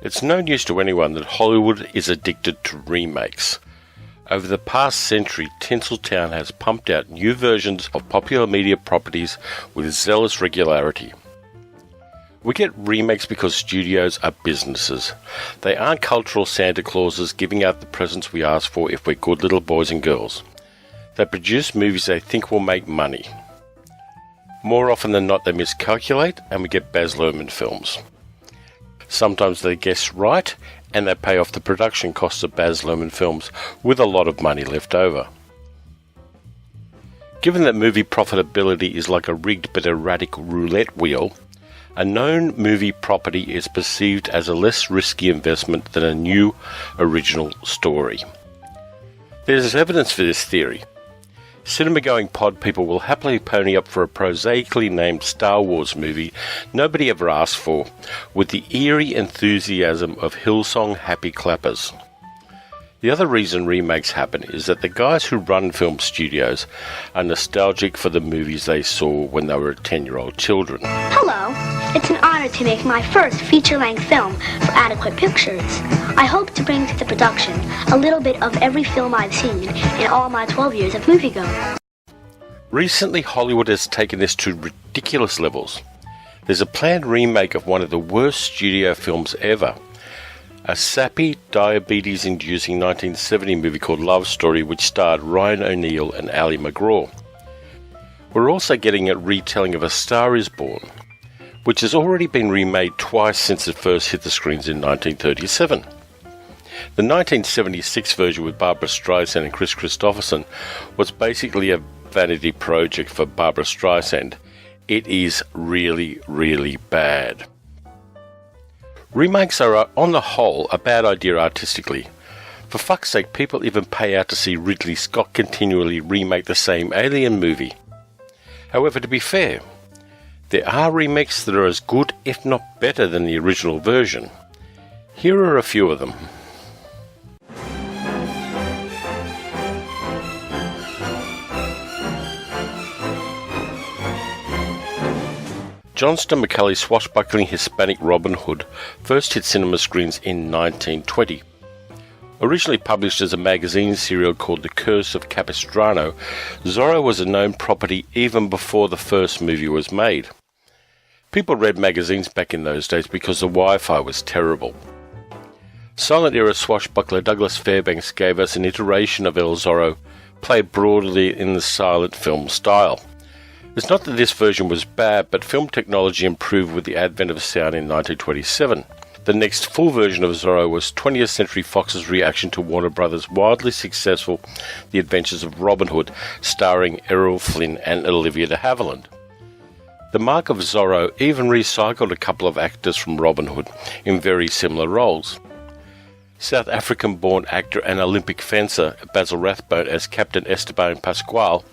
It's no news to anyone that Hollywood is addicted to remakes. Over the past century, Tinseltown has pumped out new versions of popular media properties with zealous regularity. We get remakes because studios are businesses. They aren't cultural Santa Clauses giving out the presents we ask for if we're good little boys and girls. They produce movies they think will make money. More often than not, they miscalculate and we get Baz Luhrmann films. Sometimes they guess right, and they pay off the production costs of Baz Luhrmann films with a lot of money left over. Given that movie profitability is like a rigged but erratic roulette wheel, a known movie property is perceived as a less risky investment than a new original story. There's evidence for this theory. Cinema-going pod people will happily pony up for a prosaically named Star Wars movie nobody ever asked for, with the eerie enthusiasm of Hillsong happy clappers. The other reason remakes happen is that the guys who run film studios are nostalgic for the movies they saw when they were 10-year-old children. Hello. It's an honor to make my first feature-length film for Adequate Pictures. I hope to bring to the production a little bit of every film I've seen in all my 12 years of moviegoing. Recently, Hollywood has taken this to ridiculous levels. There's a planned remake of one of the worst studio films ever. A sappy, diabetes-inducing 1970 movie called Love Story, which starred Ryan O'Neal and Ali MacGraw. We're also getting a retelling of A Star Is Born, which has already been remade twice since it first hit the screens in 1937. The 1976 version with Barbra Streisand and Chris Christopherson was basically a vanity project for Barbra Streisand. It is really, really bad. Remakes are, on the whole, a bad idea artistically. For fuck's sake, people even pay out to see Ridley Scott continually remake the same Alien movie. However, to be fair, there are remakes that are as good, if not better, than the original version. Here are a few of them. Johnston McCulley's swashbuckling Hispanic Robin Hood first hit cinema screens in 1920. Originally published as a magazine serial called The Curse of Capistrano, Zorro was a known property even before the first movie was made. People read magazines back in those days because the Wi-Fi was terrible. Silent-era swashbuckler Douglas Fairbanks gave us an iteration of El Zorro, played broadly in the silent film style. It's not that this version was bad, but film technology improved with the advent of sound in 1927. The next full version of Zorro was 20th Century Fox's reaction to Warner Brothers' wildly successful The Adventures of Robin Hood, starring Errol Flynn and Olivia de Havilland. The Mark of Zorro even recycled a couple of actors from Robin Hood in very similar roles. South African-born actor and Olympic fencer Basil Rathbone as Captain Esteban Pascual,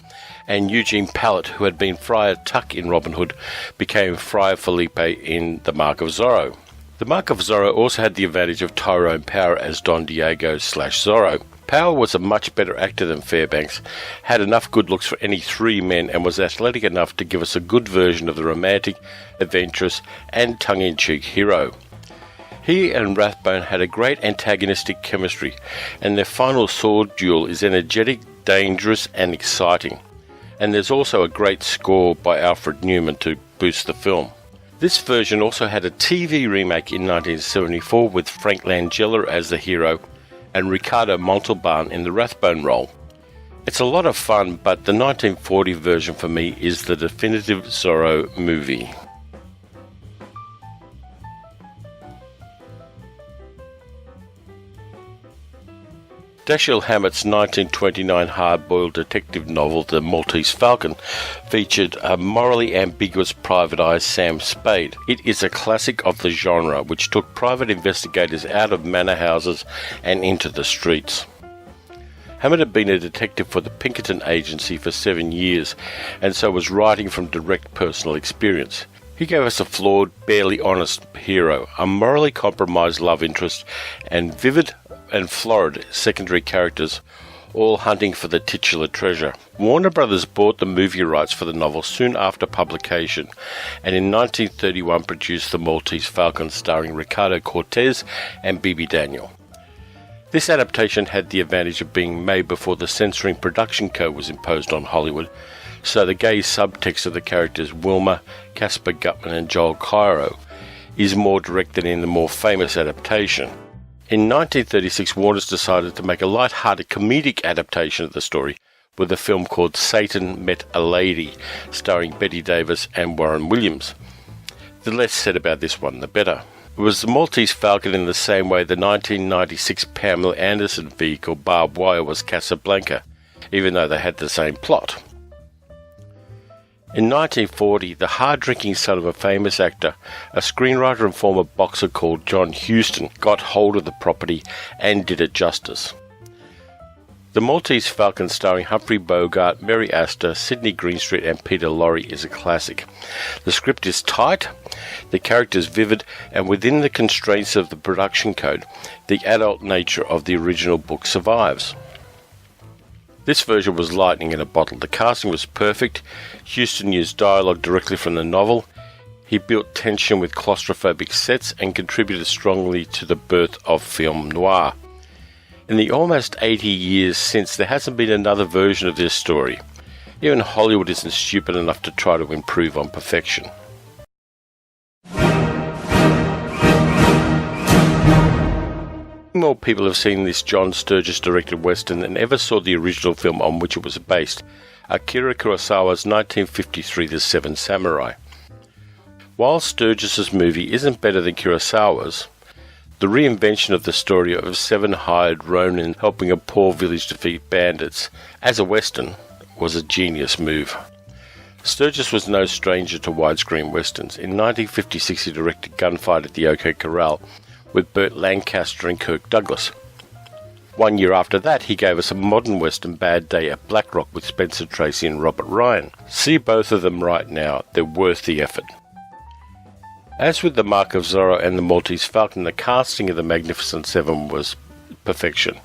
and Eugene Pallett, who had been Friar Tuck in Robin Hood, became Friar Felipe in The Mark of Zorro. The Mark of Zorro also had the advantage of Tyrone Power as Don Diego/Zorro. Power was a much better actor than Fairbanks, had enough good looks for any three men, and was athletic enough to give us a good version of the romantic, adventurous, and tongue-in-cheek hero. He and Rathbone had a great antagonistic chemistry, and their final sword duel is energetic, dangerous, and exciting. And there's also a great score by Alfred Newman to boost the film. This version also had a TV remake in 1974 with Frank Langella as the hero and Ricardo Montalban in the Rathbone role. It's a lot of fun, but the 1940 version for me is the definitive Zorro movie. Dashiell Hammett's 1929 hard-boiled detective novel, The Maltese Falcon, featured a morally ambiguous private eye, Sam Spade. It is a classic of the genre, which took private investigators out of manor houses and into the streets. Hammett had been a detective for the Pinkerton Agency for 7 years, and so was writing from direct personal experience. He gave us a flawed, barely honest hero, a morally compromised love interest, and vivid and florid secondary characters, all hunting for the titular treasure. Warner Brothers bought the movie rights for the novel soon after publication, and in 1931 produced The Maltese Falcon starring Ricardo Cortez and Bibi Daniel. This adaptation had the advantage of being made before the censoring production code was imposed on Hollywood, so the gay subtext of the characters Wilma, Caspar Gutman and Joel Cairo is more direct than in the more famous adaptation. In 1936, Warner's decided to make a light-hearted comedic adaptation of the story with a film called Satan Met a Lady, starring Bette Davis and Warren Williams. The less said about this one, the better. It was The Maltese Falcon in the same way the 1996 Pamela Anderson vehicle Barbed Wire was Casablanca, even though they had the same plot. In 1940, the hard-drinking son of a famous actor, a screenwriter and former boxer called John Huston, got hold of the property and did it justice. The Maltese Falcon starring Humphrey Bogart, Mary Astor, Sidney Greenstreet and Peter Lorre is a classic. The script is tight, the characters vivid, and within the constraints of the production code, the adult nature of the original book survives. This version was lightning in a bottle. The casting was perfect. Huston used dialogue directly from the novel. He built tension with claustrophobic sets and contributed strongly to the birth of film noir. In the almost 80 years since, there hasn't been another version of this story. Even Hollywood isn't stupid enough to try to improve on perfection. More people have seen this John Sturges-directed western than ever saw the original film on which it was based, Akira Kurosawa's 1953 The Seven Samurai. While Sturges' movie isn't better than Kurosawa's, the reinvention of the story of seven hired ronin helping a poor village defeat bandits, as a western, was a genius move. Sturges was no stranger to widescreen westerns. In 1956 he directed Gunfight at the OK Corral with Burt Lancaster and Kirk Douglas. 1 year after that, he gave us a modern western, Bad Day at Black Rock, with Spencer Tracy and Robert Ryan. See both of them right now, they're worth the effort. As with The Mark of Zorro and The Maltese Falcon, the casting of the Magnificent Seven was perfection.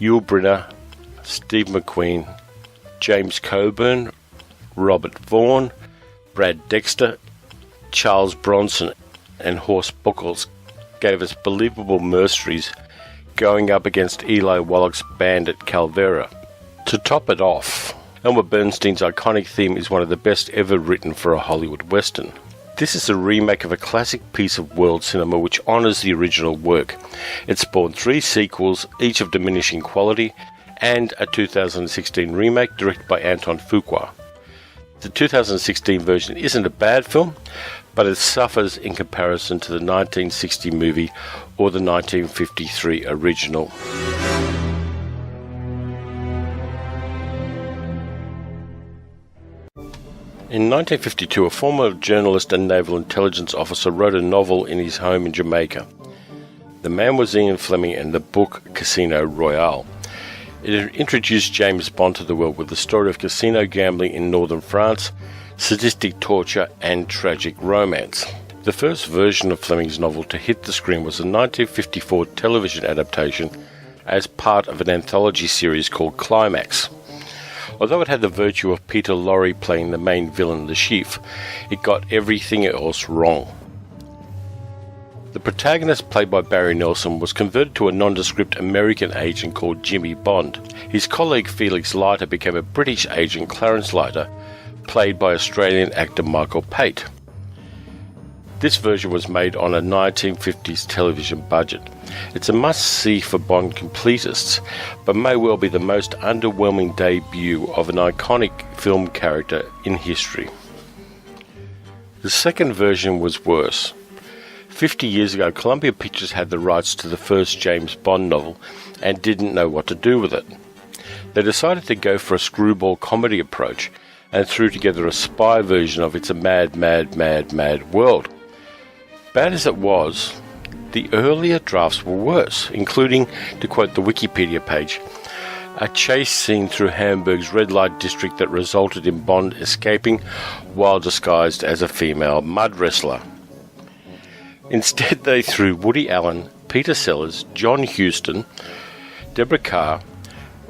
Yul Brynner, Steve McQueen, James Coburn, Robert Vaughn, Brad Dexter, Charles Bronson and Horst Buchholz gave us believable mercenaries going up against Eli Wallach's bandit Calvera. To top it off, Elmer Bernstein's iconic theme is one of the best ever written for a Hollywood western. This is a remake of a classic piece of world cinema which honours the original work. It spawned 3 sequels, each of diminishing quality, and a 2016 remake directed by Anton Fuqua. The 2016 version isn't a bad film, but it suffers in comparison to the 1960 movie or the 1953 original. In 1952, a former journalist and naval intelligence officer wrote a novel in his home in Jamaica. The man was Ian Fleming, and the book Casino Royale. It introduced James Bond to the world with the story of casino gambling in northern France, sadistic torture and tragic romance. The first version of Fleming's novel to hit the screen was a 1954 television adaptation as part of an anthology series called Climax. Although it had the virtue of Peter Lorre playing the main villain, the Chief, it got everything else wrong. The protagonist, played by Barry Nelson, was converted to a nondescript American agent called Jimmy Bond. His colleague Felix Leiter became a British agent, Clarence Leiter, played by Australian actor Michael Pate. This version was made on a 1950s television budget. It's a must-see for Bond completists, but may well be the most underwhelming debut of an iconic film character in history. The second version was worse. 50 years ago, Columbia Pictures had the rights to the first James Bond novel and didn't know what to do with it. They decided to go for a screwball comedy approach and threw together a spy version of It's a Mad, Mad, Mad, Mad World. Bad as it was, the earlier drafts were worse, including, to quote the Wikipedia page, a chase scene through Hamburg's red light district that resulted in Bond escaping while disguised as a female mud wrestler. Instead, they threw Woody Allen, Peter Sellers, John Huston, Deborah Kerr,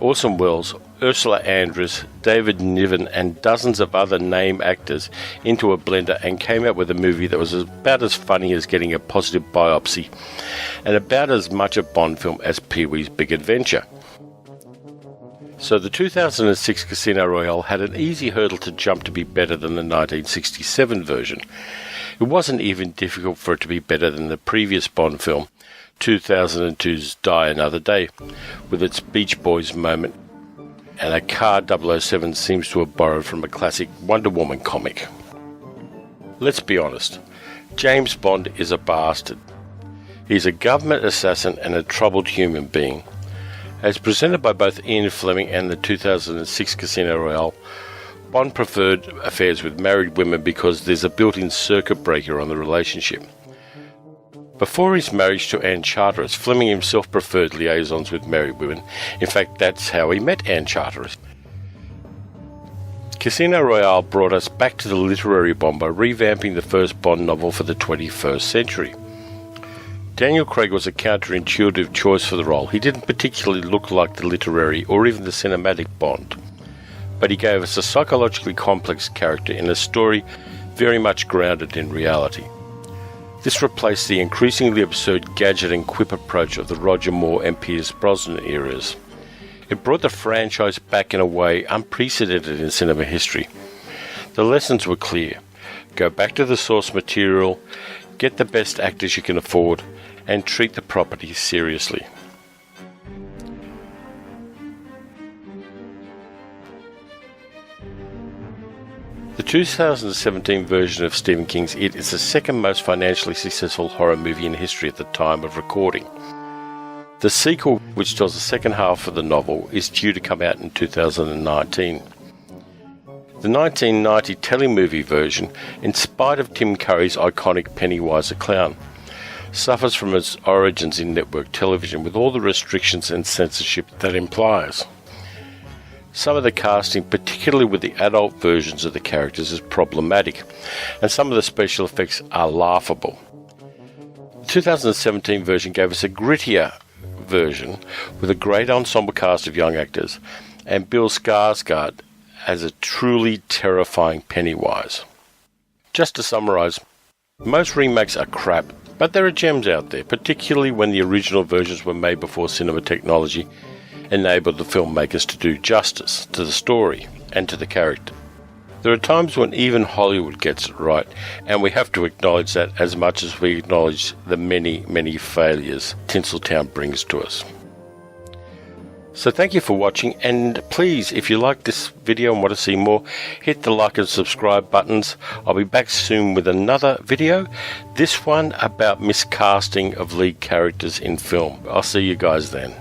Orson Welles, Ursula Andress, David Niven, and dozens of other name actors into a blender and came out with a movie that was about as funny as getting a positive biopsy and about as much a Bond film as Pee-wee's Big Adventure. So the 2006 Casino Royale had an easy hurdle to jump to be better than the 1967 version. It wasn't even difficult for it to be better than the previous Bond film, 2002's Die Another Day, with its Beach Boys moment, and a car 007 seems to have borrowed from a classic Wonder Woman comic. Let's be honest, James Bond is a bastard. He's a government assassin and a troubled human being. As presented by both Ian Fleming and the 2006 Casino Royale, Bond preferred affairs with married women because there's a built-in circuit breaker on the relationship. Before his marriage to Anne Charteris, Fleming himself preferred liaisons with married women. In fact, that's how he met Anne Charteris. Casino Royale brought us back to the literary Bond by revamping the first Bond novel for the 21st century. Daniel Craig was a counterintuitive choice for the role. He didn't particularly look like the literary or even the cinematic Bond, but he gave us a psychologically complex character in a story very much grounded in reality. This replaced the increasingly absurd gadget and quip approach of the Roger Moore and Pierce Brosnan eras. It brought the franchise back in a way unprecedented in cinema history. The lessons were clear. Go back to the source material, get the best actors you can afford, and treat the property seriously. The 2017 version of Stephen King's It is the second most financially successful horror movie in history at the time of recording. The sequel, which tells the second half of the novel, is due to come out in 2019. The 1990 telemovie version, in spite of Tim Curry's iconic Pennywise the Clown, suffers from its origins in network television with all the restrictions and censorship that implies. Some of the casting, particularly with the adult versions of the characters, is problematic, and some of the special effects are laughable. The 2017 version gave us a grittier version with a great ensemble cast of young actors, and Bill Skarsgård as a truly terrifying Pennywise. Just to summarise, most remakes are crap, but there are gems out there, particularly when the original versions were made before cinema technology enabled the filmmakers to do justice to the story and to the character. There are times when even Hollywood gets it right, and we have to acknowledge that as much as we acknowledge the many, many failures Tinseltown brings to us. So thank you for watching, and please, if you like this video and want to see more, hit the like and subscribe buttons. I'll be back soon with another video, this one about miscasting of lead characters in film. I'll see you guys then.